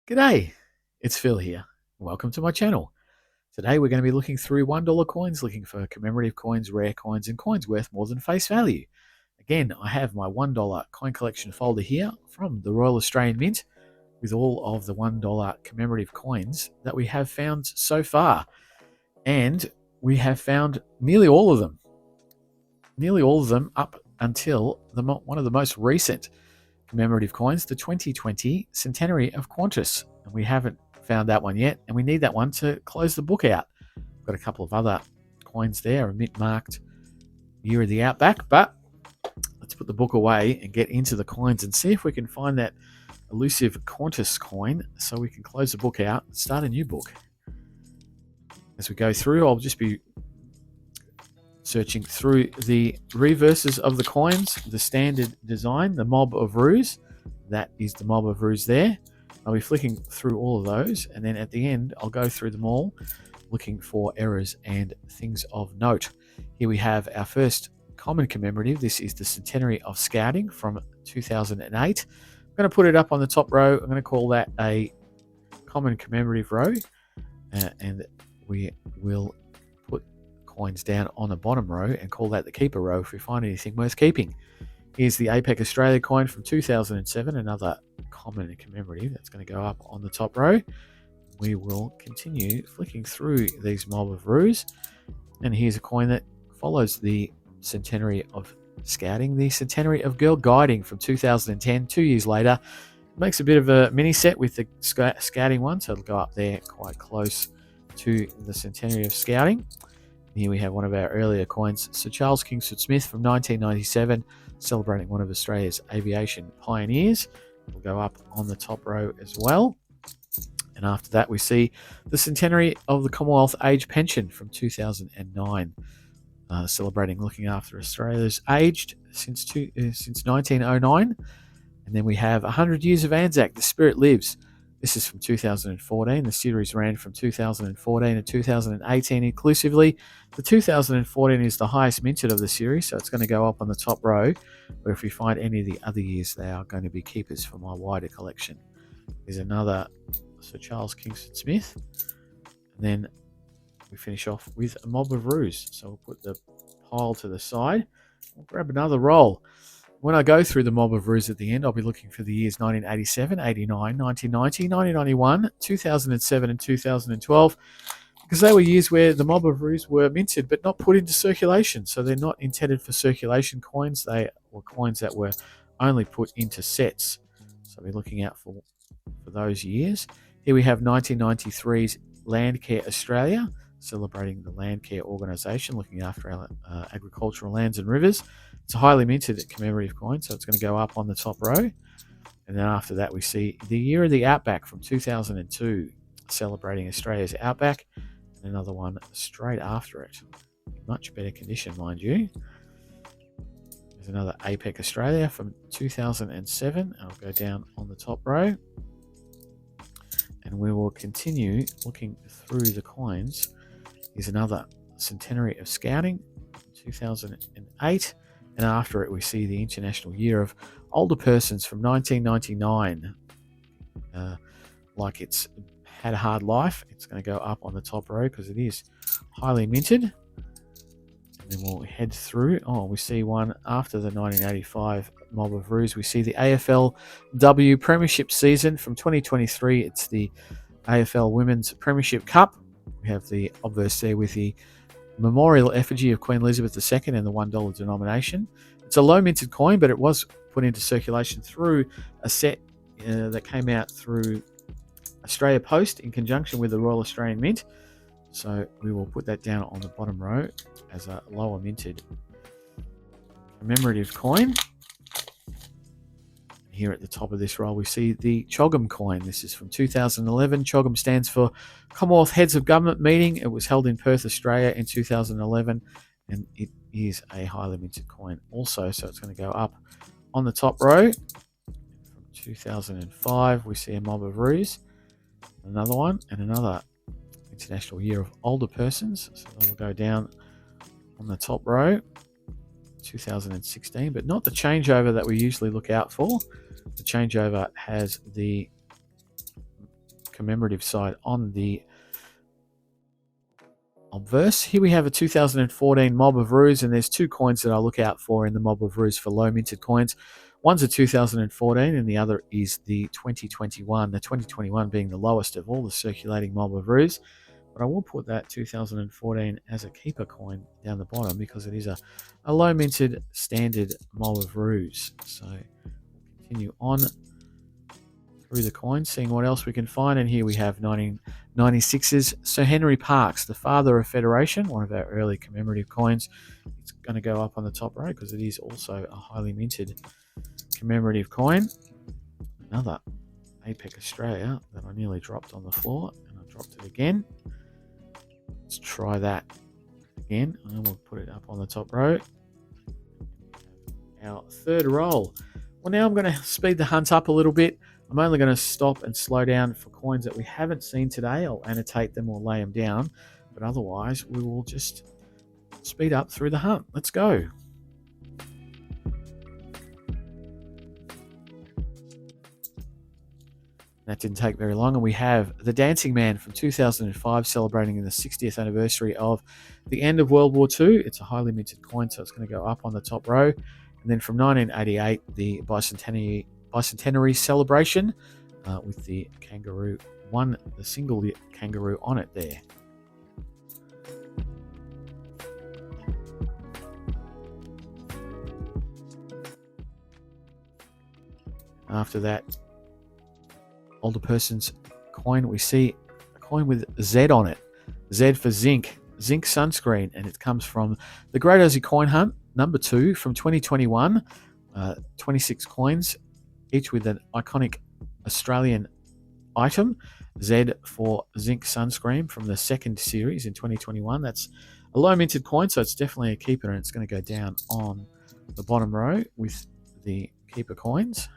G'day, it's Phil here. Welcome to my channel. Today we're going to be looking through $1 coins, looking for commemorative coins, rare coins, and coins worth more than face value. Again, I have my $1 coin collection folder here from the Royal Australian Mint with all of the $1 commemorative coins that we have found so far. And we have found nearly all of them. Nearly all of them up until one of the most recent commemorative coins, the 2020 centenary of Qantas. And we haven't found that one yet, and we need that one to close the book out. We've got a couple of other coins there, a mint marked year of the Outback, but let's put the book away and get into the coins and see if we can find that elusive Qantas coin so we can close the book out and start a new book. As we go through, I'll just be searching through the reverses of the coins, the standard design, the mob of ruse. That is the mob of ruse there. I'll be flicking through all of those, and then at the end I'll go through them all looking for errors and things of note. Here we have our first common commemorative. This is the centenary of Scouting from 2008. I'm going to put it up on the top row. I'm going to call that a common commemorative row, and we will put coins down on the bottom row and call that the keeper row if we find anything worth keeping. Here's the APEC Australia coin from 2007, another common commemorative that's going to go up on the top row. We will continue flicking through these mob of ruse, and here's a coin that follows the centenary of Scouting, the centenary of Girl Guiding from 2010, 2 years later. It makes a bit of a mini set with the Scouting one, so it'll go up there quite close to the centenary of Scouting. Here we have one of our earlier coins, Sir Charles Kingsford Smith from 1997, celebrating one of Australia's aviation pioneers. It'll go up on the top row as well. And after that, we see the centenary of the Commonwealth Age Pension from 2009, celebrating looking after Australia's aged since 1909. And then we have 100 Years of Anzac, The Spirit Lives. This is from 2014. The series ran from 2014 to 2018 inclusively. The 2014 is the highest minted of the series, so it's going to go up on the top row. But if we find any of the other years, they are going to be keepers for my wider collection. There's another Sir Charles Kingsford Smith. And then we finish off with a mob of ruse. So we'll put the pile to the side. We'll grab another roll. When I go through the mob of ruse at the end, I'll be looking for the years 1987, 89, 1990, 1991, 2007 and 2012, because they were years where the mob of ruse were minted but not put into circulation. So they're not intended for circulation coins. They were coins that were only put into sets. So we're looking out for those years. Here we have 1993's Landcare Australia, celebrating the Landcare organisation, looking after our agricultural lands and rivers. It's a highly minted commemorative coin, so it's going to go up on the top row. And then after that, we see the year of the Outback from 2002, celebrating Australia's Outback, and another one straight after it. Much better condition, mind you. There's another APEC Australia from 2007. I'll go down on the top row. And we will continue looking through the coins. Here's another centenary of Scouting, 2008. And after it, we see the International Year of Older Persons from 1999. Like it's had a hard life. It's going to go up on the top row because it is highly minted. And then we'll head through. Oh, we see one after the 1985 mob of ruse. We see the AFLW Premiership season from 2023. It's the AFL Women's Premiership Cup. We have the obverse there with the memorial effigy of Queen Elizabeth II and the $1 denomination. It's a low minted coin, but it was put into circulation through a set that came out through Australia Post in conjunction with the Royal Australian Mint. So we will put that down on the bottom row as a lower minted commemorative coin. Here at the top of this roll, we see the Chogham coin. This is from 2011. Chogham stands for Commonwealth Heads of Government Meeting. It was held in Perth, Australia in 2011, and it is a highly minted coin also, so it's going to go up on the top row. From 2005, we see a mob of ruse, another one, and another International Year of Older Persons. So we'll go down on the top row. 2016, but not the changeover that we usually look out for. The changeover has the commemorative side on the obverse. Here we have a 2014 Mob of Roos, and there's two coins that I look out for in the Mob of Roos for low minted coins. One's a 2014 and the other is the 2021. The 2021 being the lowest of all the circulating Mob of Roos. But I will put that 2014 as a keeper coin down the bottom because it is a low minted standard Mob of Roos. So continue on through the coins, seeing what else we can find. And here we have 1996's Sir Henry Parkes, the father of Federation, one of our early commemorative coins. It's going to go up on the top row because it is also a highly minted commemorative coin. Another APEC Australia that I nearly dropped on the floor, and I dropped it again. Let's try that again, and we'll put it up on the top row. Our third roll. Well, now I'm going to speed the hunt up a little bit. I'm only going to stop and slow down for coins that we haven't seen today. I'll annotate them or lay them down, but otherwise we will just speed up through the hunt. Let's go. That didn't take very long, and we have the Dancing Man from 2005 celebrating the 60th anniversary of the end of World War II. It's a highly minted coin, so it's going to go up on the top row. And then from 1988, the bicentenary celebration with the kangaroo the single kangaroo on it there. After that older person's coin, we see a coin with Z on it. Z for zinc sunscreen, and it comes from the Great Aussie Coin Hunt number 2 from 2021. 26 coins, each with an iconic Australian item. Z for zinc sunscreen from the second series in 2021. That's a low minted coin, so it's definitely a keeper, and it's going to go down on the bottom row with the keeper coins.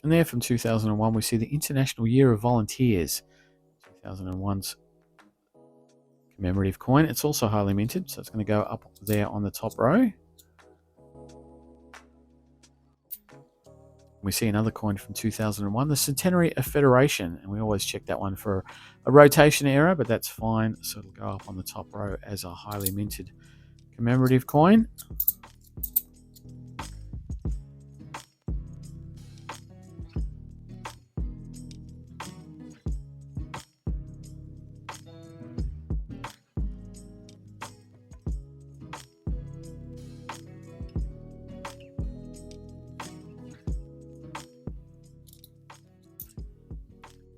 And there from 2001, we see the International Year of Volunteers, 2001's commemorative coin. It's also highly minted, so it's going to go up there on the top row. We see another coin from 2001, the Centenary of Federation, and we always check that one for a rotation error, but that's fine, so it'll go up on the top row as a highly minted commemorative coin.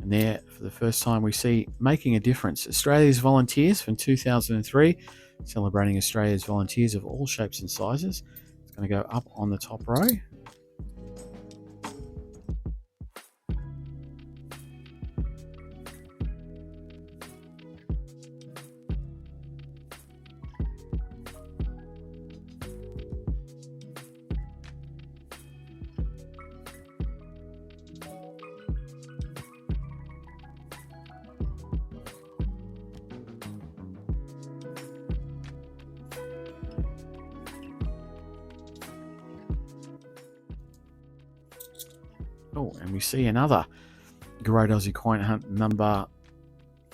And there, for the first time, we see Making a Difference, Australia's Volunteers from 2003, celebrating Australia's volunteers of all shapes and sizes. It's going to go up on the top row. Oh, and we see another Great Aussie Coin Hunt number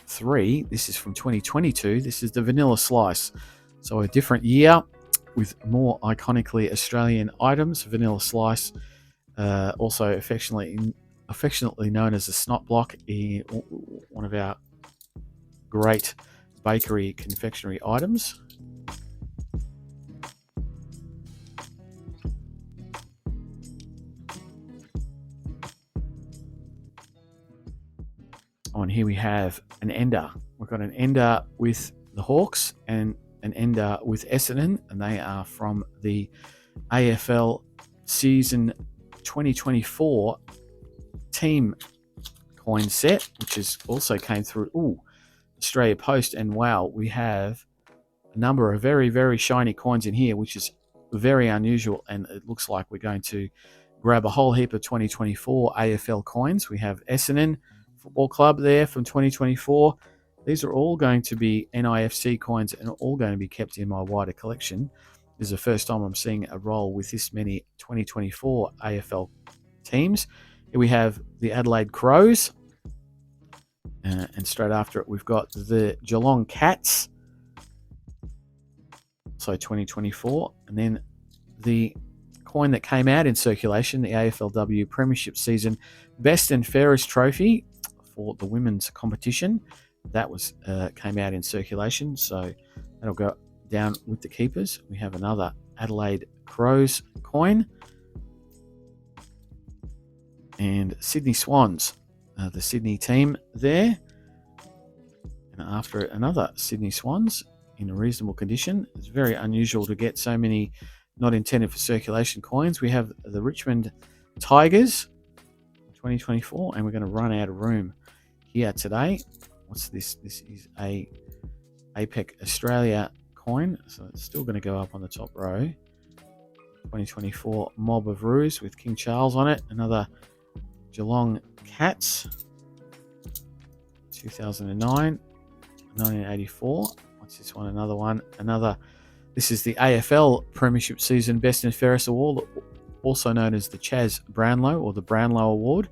3. This is from 2022. This is the Vanilla Slice. So a different year with more iconically Australian items. Vanilla Slice, also affectionately known as a snot block, one of our great bakery confectionery items. Oh, and here we have an ender. We've got an ender with the Hawks and an ender with Essendon, and they are from the AFL season 2024 team coin set, which is also came through Australia Post. And wow, we have a number of very, very shiny coins in here, which is very unusual, and it looks like we're going to grab a whole heap of 2024 AFL coins. We have Essendon Football Club there from 2024. These are all going to be NIFC coins and all going to be kept in my wider collection. This is the first time I'm seeing a roll with this many 2024 AFL teams. Here we have the Adelaide Crows. And straight after it, we've got the Geelong Cats. So 2024. And then the coin that came out in circulation, the AFLW Premiership Season Best and Fairest Trophy for the women's competition. That was came out in circulation, so that'll go down with the keepers. We have another Adelaide Crows coin. And Sydney Swans, the Sydney team there. And after it, another Sydney Swans in a reasonable condition. It's very unusual to get so many not intended for circulation coins. We have the Richmond Tigers 2024, and we're going to run out of room here today. What's this? This is a APEC Australia coin, so it's still going to go up on the top row. 2024 Mob of Roos with King Charles on it. Another Geelong Cats 2009, 1984. What's this one? Another one. This is the AFL Premiership Season Best and Fairest Award, also known as the Chaz Brownlow or the Brownlow Award.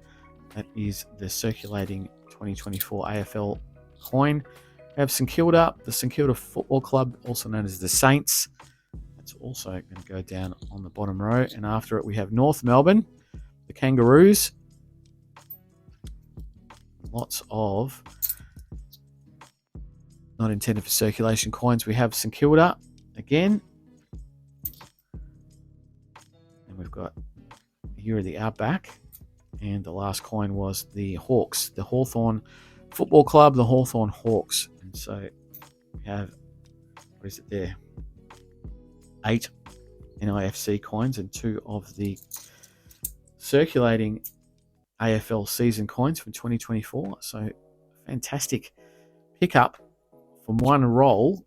That is the Circulating 2024 AFL coin. We have St Kilda, the St Kilda Football Club, also known as the Saints. That's also going to go down on the bottom row. And after it, we have North Melbourne, the Kangaroos. Lots of not intended for circulation coins. We have St Kilda again. And we've got here are the Outback. And the last coin was the Hawks, the Hawthorn Football Club, the Hawthorn Hawks. And so we have, what is it there? 8 NIFC coins and 2 of the circulating AFL season coins from 2024. So fantastic pickup from one roll.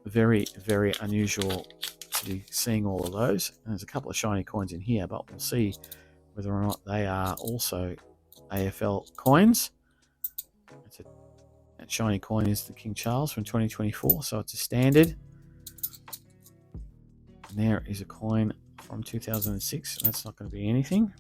Very, very unusual to be seeing all of those. And there's a couple of shiny coins in here, but we'll see whether or not they are also AFL coins. That shiny coin is the King Charles from 2024, so it's a standard. And there is a coin from 2006. That's not going to be anything.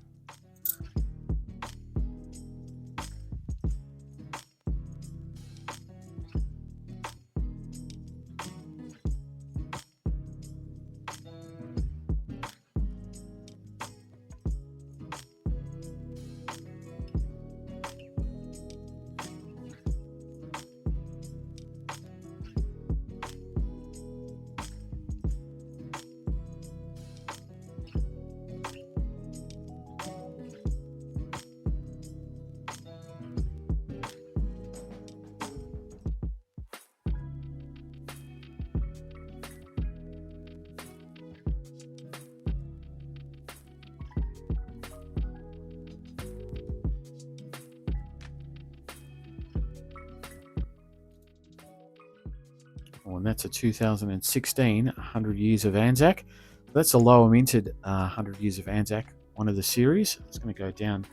And that's a 2016 100 Years of Anzac. That's a lower minted 100 Years of Anzac, one of the series. It's going to go down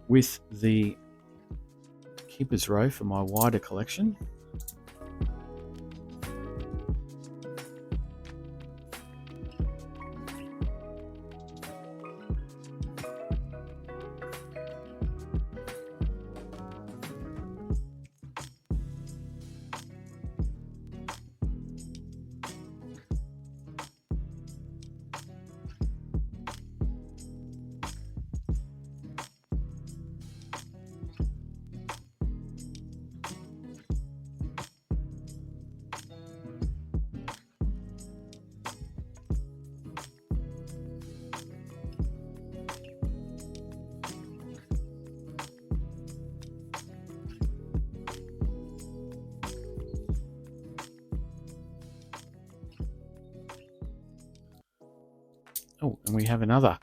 with the Keeper's Row for my wider collection. Oh, and we have another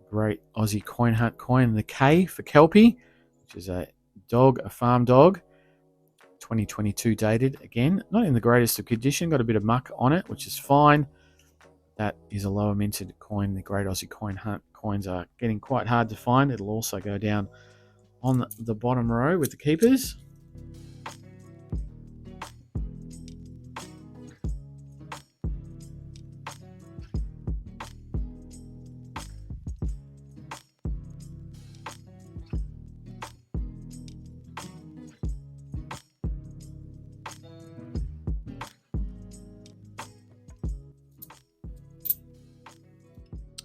great Aussie coin hunt coin, the K for Kelpie, which is a dog, a farm dog, 2022 dated. Again, not in the greatest of condition, got a bit of muck on it, which is fine. That is a lower minted coin. The Great Aussie Coin Hunt coins are getting quite hard to find. It'll also go down on the bottom row with the keepers.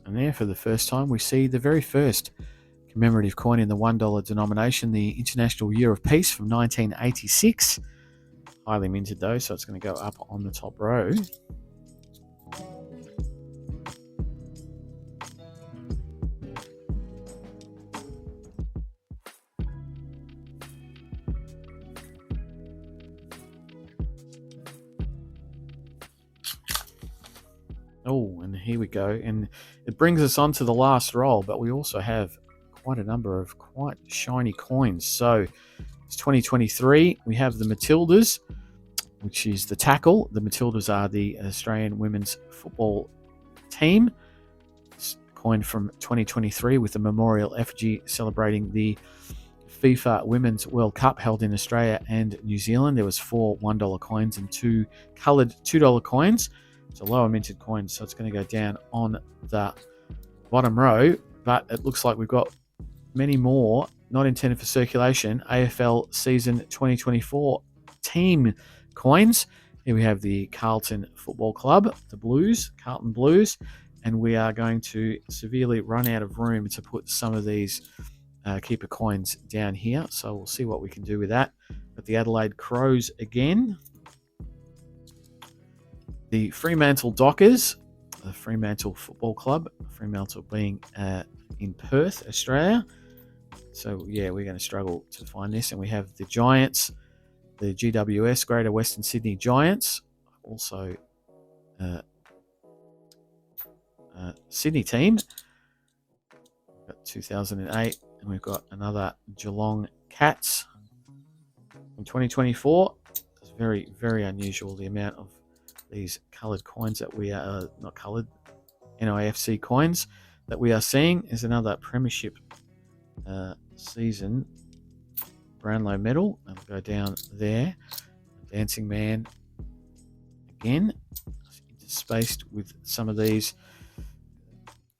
And there, for the first time, we see the very first commemorative coin in the $1 denomination, the International Year of Peace from 1986. Highly minted though, so it's going to go up on the top row. Oh, and here we go. And it brings us on to the last roll, but we also have quite a number of quite shiny coins. So it's 2023. We have the Matildas, which is the tackle. The Matildas are the Australian women's football team. It's coined from 2023 with the memorial effigy celebrating the FIFA Women's World Cup held in Australia and New Zealand. There was 4 $1 coins and 2 coloured $2 coins. It's a lower minted coin, so it's going to go down on the bottom row. But it looks like we've got many more not intended for circulation. AFL season 2024 team coins. Here we have the Carlton Football Club, the Blues, Carlton Blues, and we are going to severely run out of room to put some of these keeper coins down here. So we'll see what we can do with that. Got the Adelaide Crows again. The Fremantle Dockers, the Fremantle Football Club, Fremantle being in Perth, Australia. So, yeah, we're going to struggle to find this. And we have the Giants, the GWS, Greater Western Sydney Giants, also Sydney team. We've got 2008, and we've got another Geelong Cats in 2024. It's very, very unusual, the amount of these coloured coins that we are, not coloured, NIFC coins that we are seeing. Is another premiership season Brownlow medal. And we'll go down there. Dancing Man again, interspaced with some of these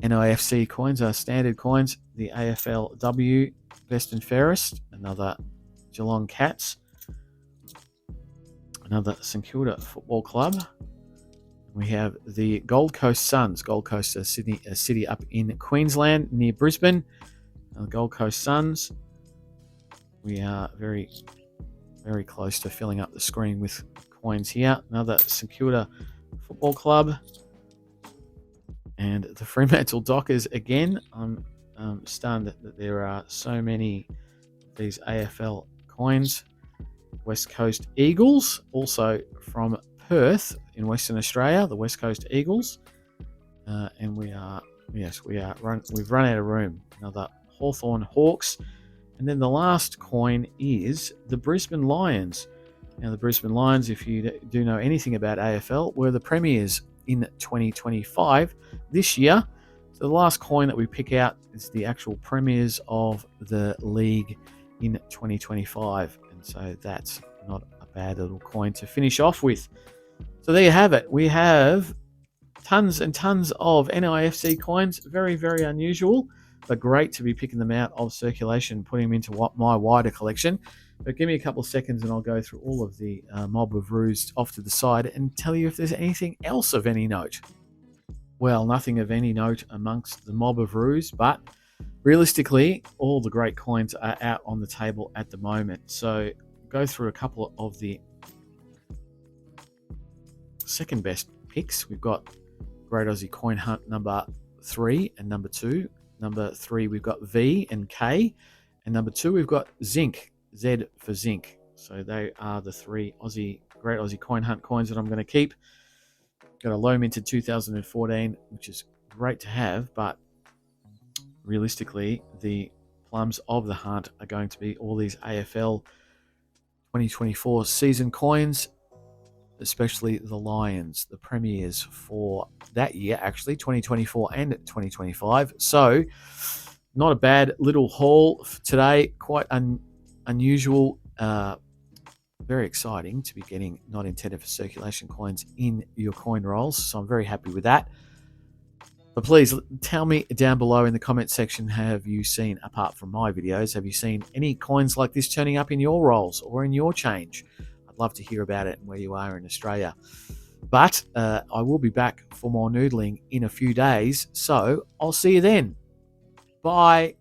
NIFC coins, are standard coins. The AFLW, Best and Fairest, another Geelong Cats, another St Kilda Football Club. We have the Gold Coast Suns. Gold Coast, a city up in Queensland near Brisbane. The Gold Coast Suns. We are very, very close to filling up the screen with coins here. Another St Kilda Football Club. And the Fremantle Dockers again. I'm stunned that there are so many of these AFL coins. West Coast Eagles, also from Perth in Western Australia, the West Coast Eagles. And we've run out of room. Another Hawthorn Hawks. And then the last coin is the Brisbane Lions. Now, the Brisbane Lions, if you do know anything about AFL, were the premiers in 2025 this year. So the last coin that we pick out is the actual premiers of the league in 2025. And so that's not a bad little coin to finish off with. So there you have it. We have tons and tons of NIFC coins. Very, very unusual, but great to be picking them out of circulation, putting them into my wider collection. But give me a couple of seconds and I'll go through all of the mob of roos off to the side and tell you if there's anything else of any note. Well, nothing of any note amongst the mob of roos, but realistically, all the great coins are out on the table at the moment. So go through a couple of the second best picks. We've got Great Aussie Coin Hunt number 3 and number 2. Number 3, we've got V and K. And number 2, we've got Zinc, Z for Zinc. So they are the 3 Great Aussie Coin Hunt coins that I'm going to keep. Got a low minted 2014, which is great to have, but realistically, the plums of the hunt are going to be all these AFL 2024 season coins. especially the Lions, the premiers for that year, actually, 2024 and 2025. So, not a bad little haul today. Quite unusual. Very exciting to be getting not intended for circulation coins in your coin rolls. So I'm very happy with that. But please tell me down below in the comment section, have you seen, apart from my videos, have you seen any coins like this turning up in your rolls or in your change? I'd love to hear about it and where you are in Australia. But I will be back for more noodling in a few days. So I'll see you then. Bye.